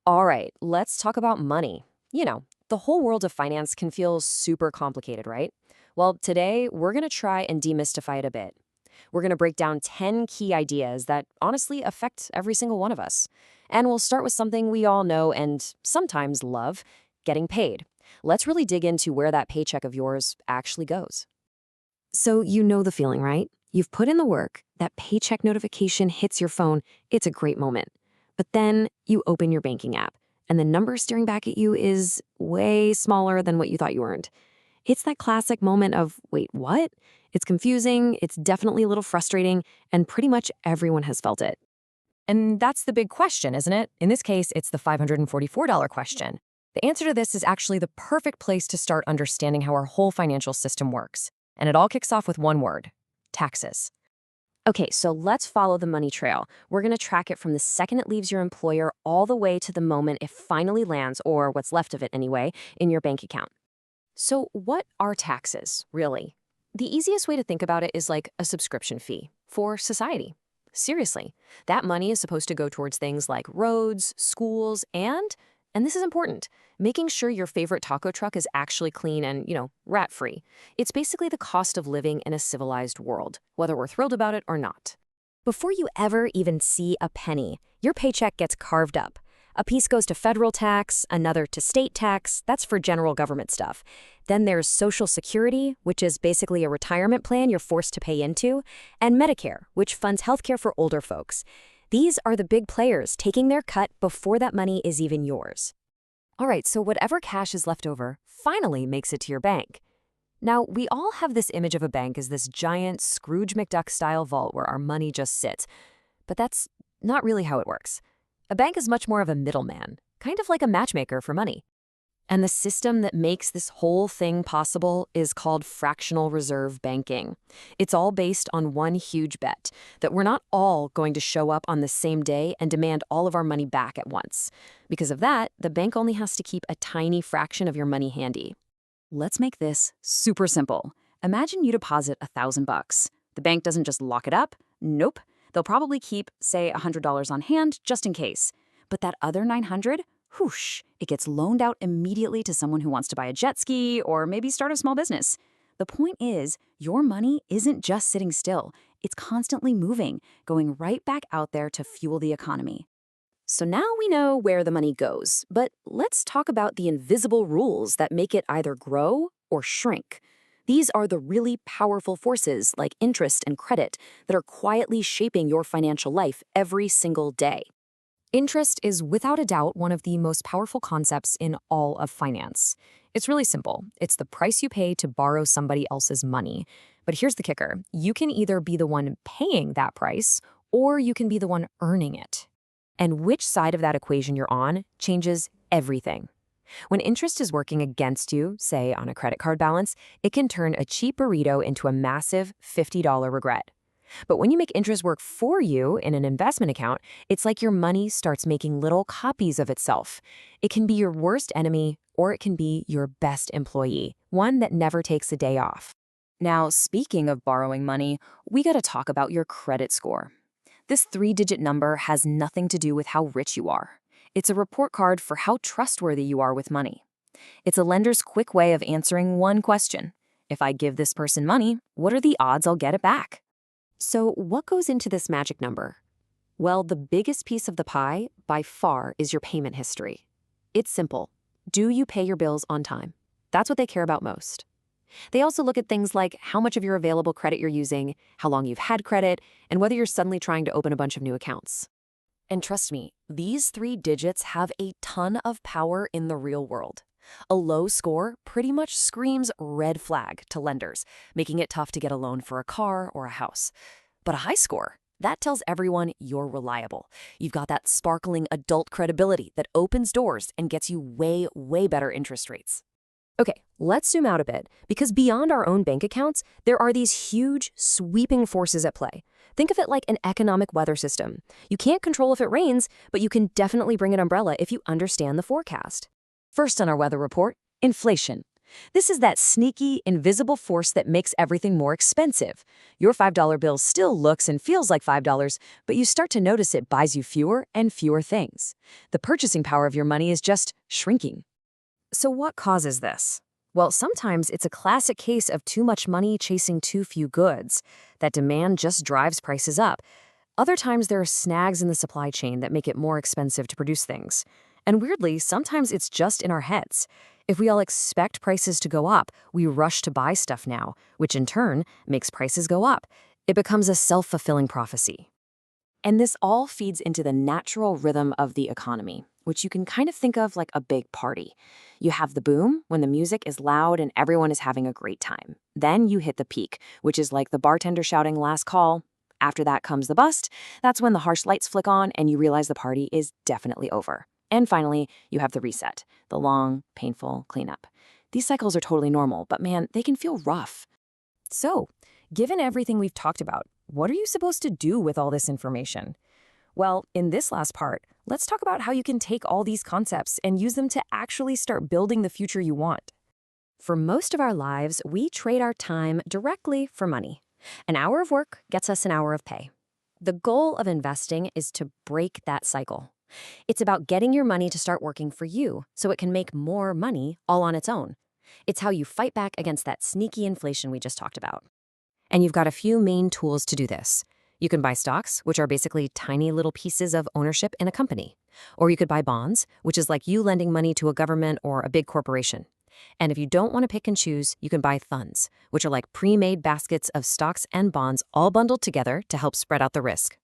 All right, let's talk about money. The whole world of finance can feel super complicated, right? Well, today we're going to try and demystify it a bit. We're going to break down 10 key ideas that honestly affect every single one of us. And we'll start with something we all know and sometimes love getting paid. Let's really dig into where that paycheck of yours actually goes. So, you know the feeling, right? You've put in the work, that paycheck notification hits your phone, it's a great moment. But then you open your banking app, and the number staring back at you is way smaller than what you thought you earned. It's that classic moment of, wait, what? It's confusing, it's definitely a little frustrating, and pretty much everyone has felt it. And that's the big question, isn't it? In this case, it's the $544 question. The answer to this is actually the perfect place to start understanding how our whole financial system works. And it all kicks off with one word: taxes. Okay, so let's follow the money trail. We're going to track it from the second it leaves your employer all the way to the moment it finally lands, or what's left of it anyway, in your bank account. So, what are taxes, really? The easiest way to think about it is like a subscription fee for society. Seriously, that money is supposed to go towards things like roads, schools, and this is important, making sure your favorite taco truck is actually clean and, rat-free. It's basically the cost of living in a civilized world, whether we're thrilled about it or not. Before you ever even see a penny, your paycheck gets carved up. A piece goes to federal tax, another to state tax. That's for general government stuff. Then there's Social Security, which is basically a retirement plan you're forced to pay into, and Medicare, which funds healthcare for older folks. These are the big players taking their cut before that money is even yours. All right, so whatever cash is left over finally makes it to your bank. Now, we all have this image of a bank as this giant Scrooge McDuck-style vault where our money just sits. But that's not really how it works. A bank is much more of a middleman, kind of like a matchmaker for money. And the system that makes this whole thing possible is called fractional reserve banking. It's all based on one huge bet, that we're not all going to show up on the same day and demand all of our money back at once. Because of that, the bank only has to keep a tiny fraction of your money handy. Let's make this super simple. Imagine you deposit $1,000. The bank doesn't just lock it up. Nope. They'll probably keep, say, $100 on hand just in case. But that other 900, whoosh, it gets loaned out immediately to someone who wants to buy a jet ski or maybe start a small business. The point is, your money isn't just sitting still. It's constantly moving, going right back out there to fuel the economy. So now we know where the money goes, but let's talk about the invisible rules that make it either grow or shrink. These are the really powerful forces like interest and credit that are quietly shaping your financial life every single day. Interest is without a doubt one of the most powerful concepts in all of finance. It's really simple. It's the price you pay to borrow somebody else's money. But here's the kicker. You can either be the one paying that price or you can be the one earning it. And which side of that equation you're on changes everything. When interest is working against you, say on a credit card balance, it can turn a cheap burrito into a massive $50 regret. But when you make interest work for you in an investment account, it's like your money starts making little copies of itself. It can be your worst enemy, or it can be your best employee, one that never takes a day off. Now, speaking of borrowing money, we gotta talk about your credit score. This 3-digit number has nothing to do with how rich you are. It's a report card for how trustworthy you are with money. It's a lender's quick way of answering one question. If I give this person money, what are the odds I'll get it back? So what goes into this magic number? Well, the biggest piece of the pie, by far, is your payment history. It's simple. Do you pay your bills on time? That's what they care about most. They also look at things like how much of your available credit you're using, how long you've had credit, and whether you're suddenly trying to open a bunch of new accounts. And trust me, these 3 digits have a ton of power in the real world. A low score pretty much screams red flag to lenders, making it tough to get a loan for a car or a house. But a high score, that tells everyone you're reliable. You've got that sparkling adult credibility that opens doors and gets you way, way better interest rates. Okay, let's zoom out a bit, because beyond our own bank accounts, there are these huge, sweeping forces at play. Think of it like an economic weather system. You can't control if it rains, but you can definitely bring an umbrella if you understand the forecast. First on our weather report, inflation. This is that sneaky, invisible force that makes everything more expensive. Your $5 bill still looks and feels like $5, but you start to notice it buys you fewer and fewer things. The purchasing power of your money is just shrinking. So what causes this? Well, sometimes it's a classic case of too much money chasing too few goods. That demand just drives prices up. Other times there are snags in the supply chain that make it more expensive to produce things. And weirdly, sometimes it's just in our heads. If we all expect prices to go up, we rush to buy stuff now, which in turn makes prices go up. It becomes a self-fulfilling prophecy. And this all feeds into the natural rhythm of the economy, which you can kind of think of like a big party. You have the boom, when the music is loud and everyone is having a great time. Then you hit the peak, which is like the bartender shouting last call. After that comes the bust. That's when the harsh lights flick on and you realize the party is definitely over. And finally, you have the reset, the long, painful cleanup. These cycles are totally normal, but man, they can feel rough. So, given everything we've talked about, what are you supposed to do with all this information? Well, in this last part, let's talk about how you can take all these concepts and use them to actually start building the future you want. For most of our lives, we trade our time directly for money. An hour of work gets us an hour of pay. The goal of investing is to break that cycle. It's about getting your money to start working for you so it can make more money all on its own. It's how you fight back against that sneaky inflation we just talked about. And you've got a few main tools to do this. You can buy stocks, which are basically tiny little pieces of ownership in a company. Or you could buy bonds, which is like you lending money to a government or a big corporation. And if you don't want to pick and choose, you can buy funds, which are like pre-made baskets of stocks and bonds all bundled together to help spread out the risk.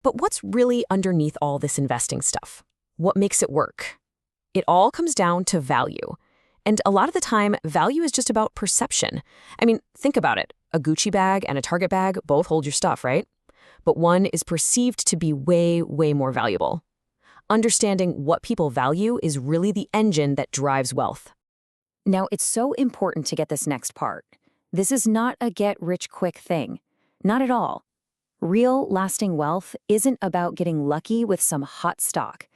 But what's really underneath all this investing stuff? What makes it work? It all comes down to value. And a lot of the time, value is just about perception. I mean, think about it. A Gucci bag and a Target bag both hold your stuff, right? But one is perceived to be way, way more valuable. Understanding what people value is really the engine that drives wealth. Now, it's so important to get this next part. This is not a get-rich-quick thing. Not at all. Real, lasting wealth isn't about getting lucky with some hot stock.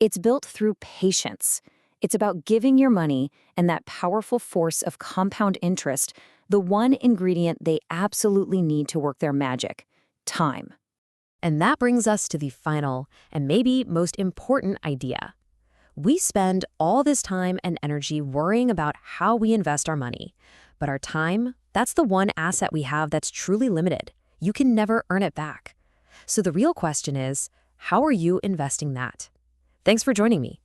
It's built through patience. It's about giving your money and that powerful force of compound interest the one ingredient they absolutely need to work their magic: time. And that brings us to the final and maybe most important idea. We spend all this time and energy worrying about how we invest our money. But our time, that's the one asset we have that's truly limited. You can never earn it back. So the real question is, how are you investing that? Thanks for joining me.